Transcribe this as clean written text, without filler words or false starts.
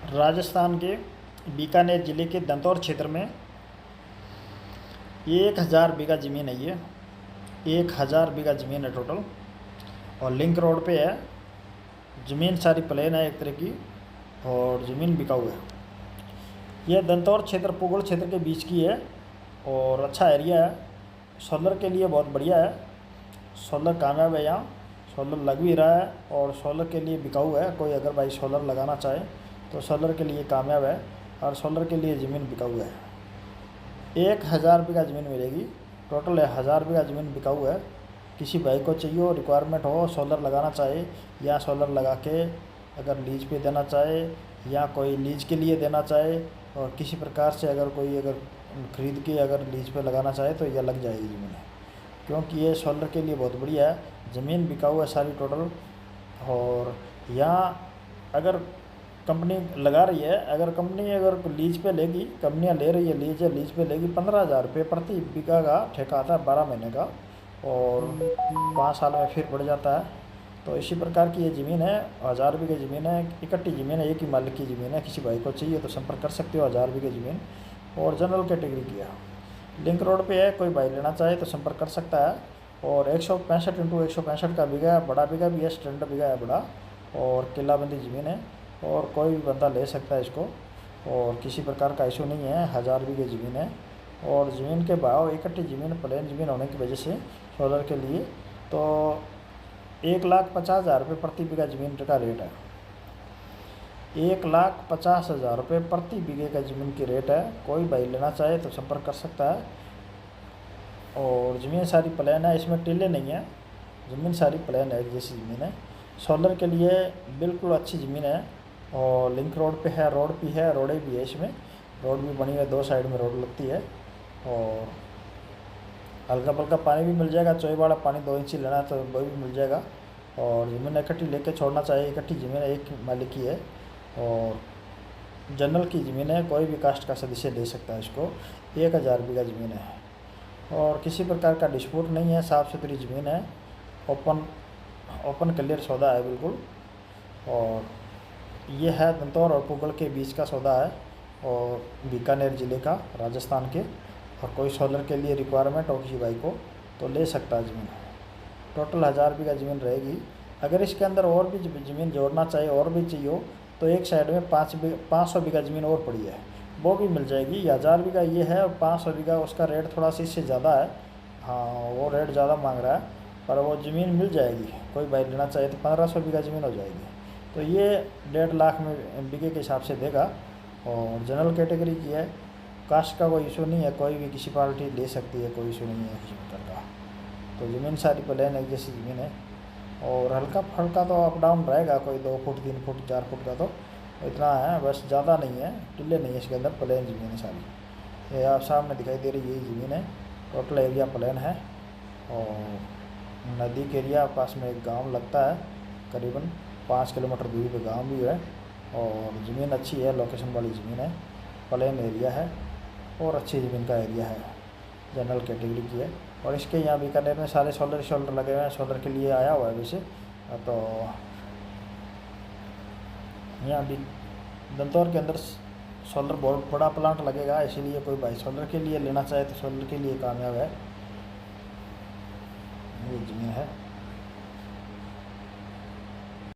राजस्थान के बीकानेर ज़िले के दंतौर क्षेत्र में 1000 बीघा ज़मीन है। ये 1000 बीघा ज़मीन है टोटल, और लिंक रोड पे है। ज़मीन सारी प्लेन है एक तरह की, और ज़मीन बिकाऊ है। यह दंतौर क्षेत्र पुगल क्षेत्र के बीच की है और अच्छा एरिया है। सोलर के लिए बहुत बढ़िया है। सोलर कामयाब है, यहाँ सोलर लग भी रहा है और सोलर के लिए बिकाऊ है। कोई अगर भाई सोलर लगाना चाहे तो सोलर के लिए कामयाब है, और सोलर के लिए ज़मीन बिकाऊ है। 1000 बीघा ज़मीन मिलेगी टोटल है। 1000 बीघा ज़मीन बिकाऊ है। किसी भाई को चाहिए हो, रिक्वायरमेंट हो, सोलर लगाना चाहे या सोलर लगा के अगर लीज पे देना चाहे या कोई लीज के लिए देना चाहे, और किसी प्रकार से अगर कोई ख़रीद के अगर लीज पे लगाना चाहे तो यह लग जाएगी ज़मीन, क्योंकि ये सोलर के लिए बहुत बढ़िया है। ज़मीन बिकाऊ है सारी टोटल। और यहाँ अगर कंपनी लगा रही है, अगर कंपनी अगर लीज पे लेगी, कंपनियाँ ले रही है लीज पे लेगी, 15,000 रुपये प्रति बीघा का ठेका आता है 12 महीने का, और 5 साल में फिर बढ़ जाता है। तो इसी प्रकार की ये ज़मीन है। 1000 बीघे ज़मीन है, इकट्ठी ज़मीन है, एक ही मालिक की ज़मीन है। किसी भाई को चाहिए तो संपर्क कर सकते हो। 1000 बीघे ज़मीन और जनरल कैटेगरी की है, लिंक रोड पे है। कोई भाई लेना चाहे तो संपर्क कर सकता है। और 165x165 का बीघा है, बड़ा बीघा भी है, स्टैंडर्ड बीघा है बड़ा, और किलाबंदी ज़मीन है, और कोई भी बंदा ले सकता है इसको, और किसी प्रकार का इशू नहीं है। 1000 बीघे ज़मीन है, और ज़मीन के भाव इकट्ठी ज़मीन प्लेन ज़मीन होने की वजह से सोलर के लिए तो 1,50,000 रुपये प्रति बीघा ज़मीन का रेट है। 1,50,000 रुपये प्रति बीघे का ज़मीन की रेट है। कोई भाई लेना चाहे तो संपर्क कर सकता है। और ज़मीन सारी प्लेन है, इसमें टीले नहीं है, ज़मीन सारी प्लेन है, जैसी ज़मीन है। सोलर के लिए बिल्कुल अच्छी ज़मीन है, और लिंक रोड पे है, रोड भी है, रोडें भी है। इसमें रोड भी बनी है, 2 साइड में रोड लगती है, और हल्का फुल्का पानी भी मिल जाएगा। चोई वाला पानी 2 इंची लेना है तो वो भी मिल जाएगा। और ज़मीन इकट्ठी लेके छोड़ना चाहिए। इकट्ठी ज़मीन एक मालिक की है, और जनरल की ज़मीन है, कोई भी कास्ट का सदस्य ले सकता है इसको। 1000 बीघा ज़मीन है, और किसी प्रकार का डिस्प्यूट नहीं है। साफ़ सुथरी ज़मीन है, ओपन क्लियर सौदा है बिल्कुल। और ये है दंतौर और पुगल के बीच का सौदा है, और बीकानेर ज़िले का, राजस्थान के। और कोई सोलर के लिए रिक्वायरमेंट हो किसी भाई को तो ले सकता है ज़मीन। टोटल 1000 बीघा ज़मीन रहेगी। अगर इसके अंदर और भी ज़मीन जोड़ना चाहिए, और भी चाहिए हो, तो एक साइड में 500 बीघा ज़मीन और पड़ी है, वो भी मिल जाएगी। 1000 बीघा ये है, और 500 बीघा उसका रेट थोड़ा सा इससे ज़्यादा है। हाँ, वो रेट ज़्यादा मांग रहा है, पर वो ज़मीन मिल जाएगी। कोई भाई लेना चाहे तो 1500 बीघा ज़मीन हो जाएगी। तो ये 1.5 लाख में बीघे के हिसाब से देगा, और जनरल कैटेगरी की है। कास्ट का कोई इशू नहीं है, कोई भी किसी पार्टी ले सकती है, कोई इशू नहीं है किसी प्रकार का। तो ज़मीन सारी प्लेन एक जैसी ज़मीन है, और हल्का फुल्का तो अप डाउन रहेगा, कोई 2 फुट 3 फुट 4 फुट का तो इतना है, बस ज़्यादा नहीं है। टिल्ले नहीं है इसके अंदर, प्लेन ज़मीन है सारी। ये आप सामने दिखाई दे रही यही ज़मीन है। टोटल एरिया प्लेन है, और नदी के एरिया पास में एक गांव लगता है, करीबन 5 किलोमीटर दूरी पे गांव भी है। और ज़मीन अच्छी है, लोकेशन वाली ज़मीन है, प्लेन एरिया है, और अच्छी ज़मीन का एरिया है, जनरल कैटेगरी की है। और इसके यहाँ बीकानेर में सारे सोलर लगे हुए हैं। सोलर के लिए आया हुआ है वैसे तो। यहाँ भी दंतौर के अंदर सोलर बहुत बड़ा प्लांट लगेगा, इसीलिए कोई भाई सोलर के लिए लेना चाहे तो सोलर के लिए कामयाब है। ये ज़मीन है।